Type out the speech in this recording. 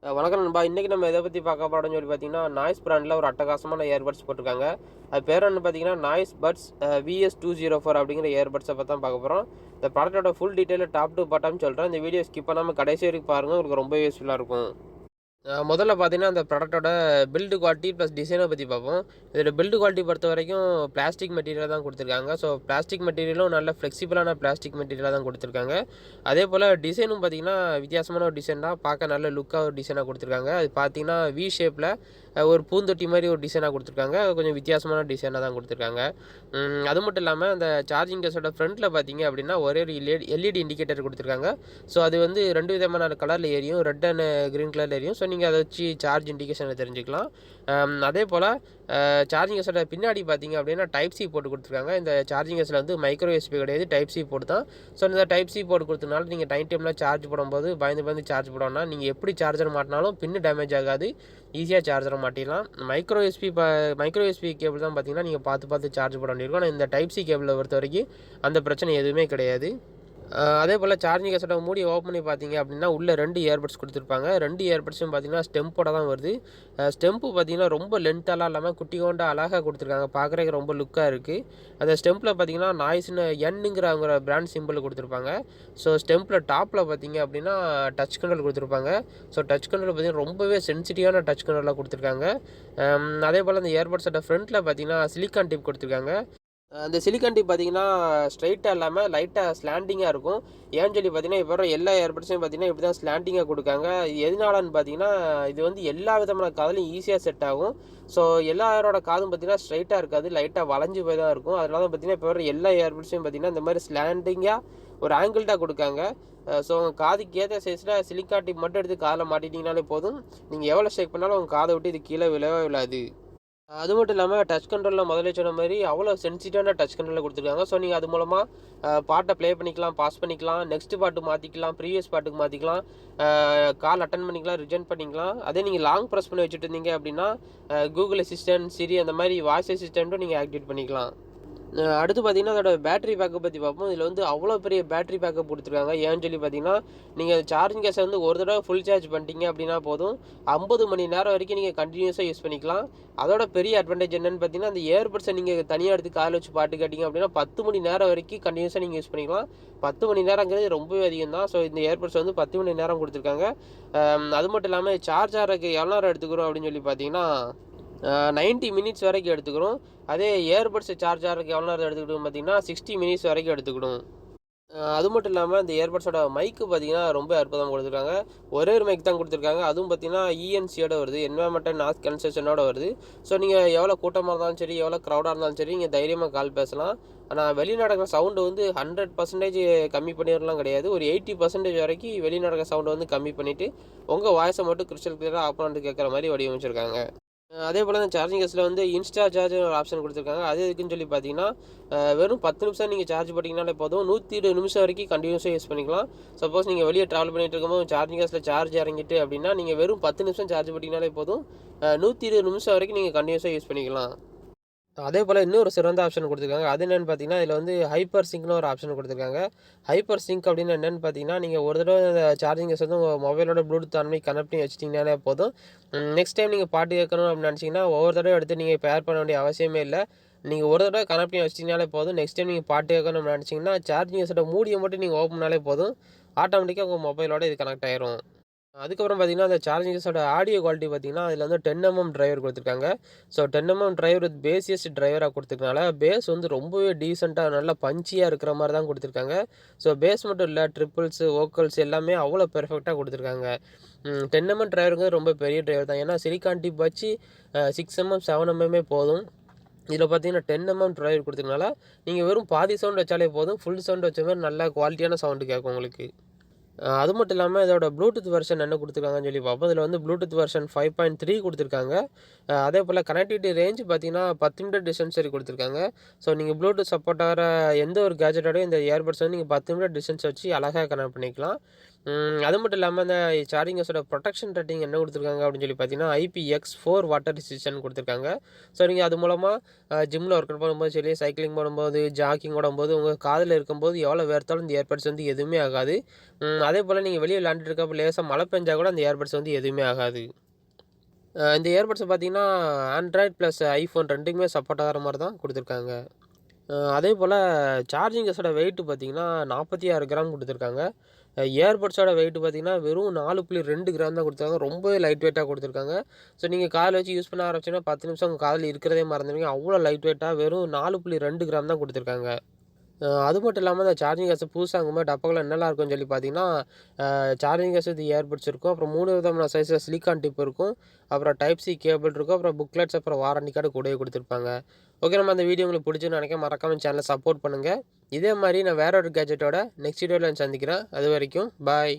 வணக்கம் நண்பா. இன்னைக்கு நம்ம எதை பத்தி பார்க்க போறோம்னு சொல்லி பார்த்தீங்கன்னா, நாய்ஸ் பிராண்ட்ல ஒரு அட்டகாசமான இயர்பட்ஸ் போட்டிருக்காங்க. அது பேர் என்னன்னு பார்த்தீங்கன்னா, நாய்ஸ் பட்ஸ் VS204 அப்படிங்கிற இயர்பட்ஸை பத்தி தான் பார்க்க போறோம். இந்த ப்ராடக்ட்டோட full detail top to bottom சொல்றேன். இந்த வீடியோ ஸ்கிப் பண்ணாம கடைசி வரைக்கும் பாருங்க. உங்களுக்கு ரொம்ப யூஸ்ஃபுல்லா இருக்கும். முதல்ல பார்த்தீங்கன்னா, அந்த ப்ராடக்ட்டோட பில்டு குவாலிட்டி ப்ளஸ் டிசைனை பற்றி பார்ப்போம். இதோட பில்டு குவாலிட்டி பொறுத்த வரைக்கும் பிளாஸ்டிக் மெட்டீரியல் தான் கொடுத்துருக்காங்க. ஸோ பிளாஸ்டிக் மெட்டீரியலும் நல்ல ஃப்ளெக்சிபிளான பிளாஸ்டிக் மெட்டீரியலாக தான் கொடுத்துருக்காங்க. அதே போல் டிசைனும் பார்த்தீங்கன்னா வித்தியாசமான ஒரு டிசைன் தான். பார்க்க நல்ல லுக்காக ஒரு டிசைனாக கொடுத்துருக்காங்க. அது பார்த்தீங்கன்னா வி ஷேப்பில் ஒரு பூந்தொட்டி மாதிரி ஒரு டிசைனாக கொடுத்துருக்காங்க. கொஞ்சம் வித்தியாசமான டிசைனாக தான் கொடுத்துருக்காங்க. அது மட்டும் இல்லாமல் அந்த சார்ஜிங் கேஸோட ஃப்ரண்ட்டில் பார்த்தீங்க அப்படின்னா ஒரே ஒரு எல்இடி இண்டிகேட்டர் கொடுத்துருக்காங்க. ஸோ அது வந்து 2 விதமான கலரில் எரியும். ரெட் அண்ட் க்ரீன் கலரில் எரியும். ஸோ நீங்கள் அதை வச்சு சார்ஜ் இண்டிகேஷனை தெரிஞ்சுக்கலாம். அதே போல் சார்ஜிங் கேஸோட பின்னாடி பார்த்தீங்க அப்படின்னா டைப் சி போட்டு கொடுத்துருக்காங்க. இந்த சார்ஜிங் கேஸில் வந்து மைக்ரோ யூஎஸ்பி கிடையாது, டைப் சி போட்டு தான். ஸோ இந்த டைப் சி போட்டு கொடுத்தனால நீங்கள் டைமில் சார்ஜ் போடும்போது பயந்து சார்ஜ் போடணும்னா நீங்கள் எப்படி சார்ஜர் மாட்டினாலும் பின்னு டேமேஜ் ஆகாது, ஈஸியாக சார்ஜரை மாட்டிடலாம். மைக்ரோ யூஎஸ்பி கேபிள் தான் பார்த்தீங்கன்னா நீங்கள் பார்த்து சார்ஜ் போட வேண்டியிருக்கும். ஆனால் இந்த டைப் சி கேபிளை பொறுத்த வரைக்கும் அந்த பிரச்சனை எதுவுமே கிடையாது. அதே போல் சார்ஜிங் கேஸோட மூடி ஓப்பன் பண்ணி பார்த்தீங்க அப்படின்னா உள்ளே 2 இயர்பட்ஸ் கொடுத்துருப்பாங்க. 2 இயர்பட்ஸும் பார்த்தீங்கன்னா ஸ்டெம்போட தான் வருது. ஸ்டெம்ப்பு பார்த்தீங்கன்னா ரொம்ப லென்த்தாலாம் இல்லாமல் குட்டியோண்டா அழகாக கொடுத்துருக்காங்க. பார்க்குறதுக்கு ரொம்ப லுக்காக இருக்குது. அந்த ஸ்டெம்பில் பார்த்தீங்கன்னா நாய்ஸ்னு என்ங்கிற அவங்க பிராண்ட் சிம்பிள் கொடுத்துருப்பாங்க. ஸோ ஸ்டெம்பில் டாப்பில் பார்த்தீங்க அப்படின்னா டச் கண்ட்ரோல் கொடுத்துருப்பாங்க. ஸோ டச் கண்ட்ரோல் பார்த்தீங்கன்னா ரொம்பவே சென்சிட்டிவான டச் கண்ட்ரோலாக கொடுத்துருக்காங்க. அதே போல் அந்த இயர்பட்ஸோட ஃப்ரண்ட்டில் பார்த்தீங்கன்னா சிலிக்கான் டிப் கொடுத்துருக்காங்க. அந்த சிலிக்கான் டிப் பார்த்தீங்கன்னா ஸ்ட்ரைட்டாக இல்லாமல் லைட்டாக ஸ்லாண்டிங்காக இருக்கும். ஏன்னு சொல்லி பார்த்தீங்கன்னா இப்போ வர எல்லா ஏர்பட்ஸையும் பார்த்தீங்கன்னா இப்படி தான் ஸ்லாண்டிங்காக கொடுக்காங்க. இது எதனாலன்னு பார்த்தீங்கன்னா இது வந்து எல்லா விதமான காதுலையும் ஈஸியாக செட் ஆகும். ஸோ எல்லாரோட காதும் பார்த்தீங்கன்னா ஸ்ட்ரைட்டாக இருக்காது, லைட்டாக வளைஞ்சு போய் தான் இருக்கும். அதனால தான் பார்த்தீங்கன்னா இப்போ வர எல்லா ஏர்பட்ஸையும் பார்த்தீங்கன்னா இந்த மாதிரி ஸ்லாண்டிங்காக ஒரு ஆங்கிள்டாக கொடுக்காங்க. ஸோ உங்கள் காதுக்கு ஏற்ற சைஸில் சிலிக்கான் டிப் மட்டும் எடுத்து காதில் மாட்டிட்டிங்கனாலே போதும். நீங்கள் எவ்வளோ ஷேக் பண்ணாலும் உங்கள் காதை விட்டு இது கீழே விழவே விழாது. அது மட்டும் இல்லாமல் டச் கண்ட்ரோலில் முதல்ல சொன்ன மாதிரி அவ்வளோ சென்சிட்டிவான டச் கண்ட்ரோலில் கொடுத்துருக்காங்க. ஸோ நீங்கள் அது மூலமாக பாட்டை ப்ளே பண்ணிக்கலாம், பாஸ் பண்ணிக்கலாம், நெக்ஸ்ட் பாட்டு மாற்றிக்கலாம், ப்ரீவியஸ் பாட்டுக்கு மாற்றிக்கலாம், கால் அட்டன் பண்ணிக்கலாம், ரிஜெக்ட் பண்ணிக்கலாம். அதே நீங்கள் லாங் ப்ரெஸ் பண்ணி வச்சுட்டு இருந்தீங்க அப்படின்னா கூகுள் அசிஸ்டன்ட், சிரி அந்த மாதிரி வாய்ஸ் அசிஸ்டண்ட்டும் நீங்கள் ஆக்டிவேட் பண்ணிக்கலாம். அடுத்து பார்த்தீங்கன்னா அதோட பேட்டரி பேக்கப் பற்றி பார்ப்போம். இதில் வந்து அவ்வளோ பெரிய பேட்டரி பேக்கப் கொடுத்துருக்காங்க. ஏன்னு சொல்லி பார்த்தீங்கன்னா நீங்கள் சார்ஜிங் கேஸை வந்து ஒரு தடவை ஃபுல் சார்ஜ் பண்ணிட்டீங்க அப்படின்னா போதும் 50 மணி நேரம் வரைக்கும் நீங்கள் கண்டினியூஸாக யூஸ் பண்ணிக்கலாம். அதோட பெரிய அட்வான்டேஜ் என்னென்னு பார்த்தீங்கன்னா அந்த இயர்பட்ஸை நீங்கள் தனியாக எடுத்து காதில் வச்சு பாட்டு கேட்டிங்க அப்படின்னா 10 மணி நேரம் வரைக்கும் கண்டினியூஸாக நீங்கள் யூஸ் பண்ணிக்கலாம். 10 மணி நேரங்கிறது ரொம்பவே அதிகம் தான். ஸோ இந்த இயர்பட்ஸ் வந்து 10 மணி நேரம் கொடுத்துருக்காங்க. அது மட்டும் இல்லாமல் சார்ஜ் ஆகிறதுக்கு எவ்வளோ நேரம் எடுத்துக்கிறோம் அப்படின்னு சொல்லி பார்த்தீங்கன்னா 90 மினிட்ஸ் வரைக்கும் எடுத்துக்கிறோம். அதே இயர்பட்ஸ் சார்ஜ் ஆகிறதுக்கு எவ்வளோ நேரம் எடுத்துக்கிட்டோம் பார்த்தீங்கன்னா 60 மினிட்ஸ் வரைக்கும் எடுத்துக்கிடும். அது மட்டும் இல்லாமல் இந்த இயர்பட்ஸோட மைக்கு பார்த்தீங்கன்னா ரொம்ப அற்புதமாக கொடுத்துருக்காங்க. ஒரே ஒரு மைக் தான் கொடுத்துருக்காங்க. அதுவும் பார்த்தீங்கன்னா இஎன்சியோட வருது, என்வரான்மெண்டல் நாய்ஸ் கேன்சலேஷனோட வருது. ஸோ நீங்கள் எவ்வளோ கூட்டமாக இருந்தாலும் சரி, எவ்வளோ க்ரௌடாக இருந்தாலும் சரி, நீங்கள் தைரியமாக கால் பேசலாம். ஆனால் வெளிநாடுற சவுண்டு வந்து 100% கம்மி பண்ணிடலாம் கிடையாது. ஒரு 80% வரைக்கும் வெளிநாடுற சவுண்டை வந்து கம்மி பண்ணிவிட்டு உங்கள் வாய்ஸை மட்டும் கிறிஸ்டல் கிளியராக ஆஃப் பண்ணிட்டு கேட்குற மாதிரி வடிவமைச்சிருக்காங்க. அதே போல் இந்த சார்ஜிங் கேஸில் வந்து இன்ஸ்டா சார்ஜ்னு ஒரு ஆப்ஷன் கொடுத்துருக்காங்க. அது எதுக்குன்னு சொல்லி பார்த்தீங்கன்னா வெறும் 10 நிமிஷம் நீங்கள் சார்ஜ் போட்டிங்கனாலே போதும் 120 நிமிஷம் வரைக்கும் கண்டினியூஸாக யூஸ் பண்ணிக்கலாம். சப்போஸ் நீங்கள் வெளியே ட்ராவல் பண்ணிட்டு இருக்கும்போது சார்ஜிங் கேஸில் சார்ஜ் இறங்கிட்டு அப்படின்னா நீங்கள் வெறும் 10 நிமிஷம் சார்ஜ் போட்டிங்கனாலே போதும் 120 நிமிஷம் வரைக்கும் நீங்கள் கண்டினியூஸாக யூஸ் பண்ணிக்கலாம். அதே போல் இன்னொரு சிறந்த ஆப்ஷன் கொடுத்துருக்காங்க. அது என்னென்னு பார்த்தீங்கன்னா இதில் வந்து ஹைப்பர் சிங்க்னு ஒரு ஆப்ஷன் கொடுத்துருக்காங்க. ஹைப்பர் சிங்க் அப்படின்னு என்னென்னு பார்த்தீங்கன்னா நீங்கள் ஒரு தடவை இந்த சார்ஜிங் கேஸ் வந்து உங்கள் மொபைலோட ப்ளூடூத் ஆன் பண்ணி கனெக்ட் பண்ணி வச்சிட்டிங்கனாலே போதும். நெக்ஸ்ட் டைம் நீங்கள் பாட்டு கேட்கணும் அப்படின்னு நினச்சிங்கன்னா ஒவ்வொரு தடவை எடுத்து நீங்கள் பேர் பண்ண வேண்டிய அவசியமே இல்லை. நீங்கள் ஒரு தடவை கனெக்ட் பண்ணி வச்சிட்டிங்கனாலே போதும். நெக்ஸ்ட் டைம் நீங்கள் பாட்டு கேட்கணும் அப்படின்னு நினச்சிங்கன்னா சார்ஜிங் கேஸோட மூடியை மட்டும் நீங்கள் ஓப்பன் பண்ணாலே போதும், ஆட்டோமேட்டிக்காக உங்கள் மொபைலோட இது கனெக்ட் ஆயிரும். அதுக்கப்புறம் பார்த்தீங்கன்னா அந்த சார்ஜிங் கேஸோட ஆடியோ குவாலிட்டி பார்த்தீங்கன்னா அதில் வந்து 10mm டிரைவர் கொடுத்துருக்காங்க. ஸோ 10mm டிரைவர் வித் பேசியஸ்ட் டிரைவராக கொடுத்துருக்கனால பேஸ் வந்து ரொம்பவே டீசெண்டாக நல்லா பஞ்சியாக இருக்கிற மாதிரி தான் கொடுத்துருக்காங்க. ஸோ பேஸ் மட்டும் இல்லை, ட்ரிப்பிள்ஸு, வோக்கல்ஸ் எல்லாமே அவ்வளோ பெர்ஃபெக்டாக கொடுத்துருக்காங்க. 10mm டிரைவருங்கிறது ரொம்ப பெரிய டிரைவர் தான். ஏன்னா சிலிக்கான் டிப் வச்சு 6mm 7mm போதும். இதில் பார்த்தீங்கன்னா 10mm டிரைவர் கொடுத்துருக்கனால நீங்கள் வெறும் பாதி சவுண்ட் வச்சாலே போதும், ஃபுல் சவுண்ட் வச்ச மாதிரி நல்ல குவாலிட்டியான சவுண்டு கேட்கும் உங்களுக்கு. அது மட்டும் இல்லாமல் இதோட ப்ளூடூத் வெர்ஷன் என்ன கொடுத்துருக்காங்கன்னு சொல்லி பார்ப்போம். இதில் வந்து ப்ளூடூத் வெர்ஷன் 5.3 கொடுத்துருக்காங்க. அதே போல் கனெக்டிவிட்டி ரேஞ்ச் பார்த்தீங்கன்னா 10 மீட்டர் டிஸ்டன்ஸ் வரை கொடுத்துருக்காங்க. ஸோ நீங்கள் ப்ளூடூத் சப்போர்ட் ஆகிற எந்த ஒரு கேஜெட்டோடையும் இந்த இயர்பட்ஸ் வந்து நீங்கள் 10 மீட்டர் டிஸ்டன்ஸ் வச்சு அழகாக கனெக்ட் பண்ணிக்கலாம். அது மட்டும் இல்லாம இந்த சார்ஜிங் கேஸோட ப்ரொடெக்ஷன் ரேட்டிங் என்ன குடுத்துருக்காங்க அப்படின்னு சொல்லி பார்த்தீங்கன்னா, IPX4 வாட்டர் ரெசிஸ்டன்ட் குடுத்துருக்காங்க. ஸோ நீங்க அது மூலமா ஜிம்ல ஒர்க் அவுட் பண்ணும்போது சரி, சைக்கிளிங் பண்ணும்போது, ஜாக்கிங் ஓடும்போது உங்க காதுல இருக்கும்போது எவ்வளோ வேர்த்தாலும் இந்த இயர்பட்ஸ் வந்து எதுவுமே ஆகாது. அதேபோல நீங்க வெளிய விளையாண்டுட்டு இருக்கப்ப லேசா மழை பெஞ்சா கூட அந்த இயர்பட்ஸ் வந்து எதுவுமே ஆகாது. இந்த இயர்பட்ஸ் பார்த்தீங்கன்னா, ஆண்ட்ராய்ட் ப்ளஸ் ஐஃபோன் 2க்குமே சப்போர்ட் ஆகுற மாரி தான் குடுத்துருக்காங்க. அதேபோல சார்ஜிங் கேஸோட வெயிட் பார்த்தீங்கன்னா, 46 கிராம் குடுத்துருக்காங்க. இயர்பட்ஸோட வெயிட் பார்த்தீங்கன்னா, வெறும் 4.2 கிராம் தான் குடுத்துருக்காங்க. ரொம்பவே லைட் வெயிட்டா குடுத்துருக்காங்க. ஸோ நீங்க காதுல வச்சு யூஸ் பண்ண ஆரம்பிச்சீங்கன்னா, 10 நிமிஷம் உங்க காதுல இருக்கிறதே மறந்துருவீங்க. அவ்வளோ லைட் வெயிட்டா வெறும் 4.2 கிராம் தான் குடுத்துருக்காங்க. அது மட்டும் இல்லாம இந்த சார்ஜிங் கேஸ் புதுசா வாங்கும்போது டப்பாக்குள்ள என்னலாம் இருக்கும்னு சொல்லி பார்த்தீங்கன்னா, சார்ஜிங் கேஸ் வித் இயர்பட்ஸ் இருக்கும். அப்புறம் 3 விதமான சைஸ்ல சிலிக்கான் டிப் இருக்கும். அப்புறம் டைப் சி கேபிள் இருக்கும். அப்புறம் புக்லெட்ஸ், அப்புறம் வாரண்டி கார்டு கூடவே குடுத்துருப்பாங்க. ஓகே, நம்ம அந்த வீடியோ உங்களுக்கு பிடிச்சுன்னு நினைக்கிறேன். மறக்காம சேனலை சப்போர்ட் பண்ணுங்க. இதே மாரி நான் வேற ஒரு கேட்ஜெட்டோட நெக்ஸ்ட் வீடியோல சந்திக்கிறேன். அதுவரைக்கும் பாய்.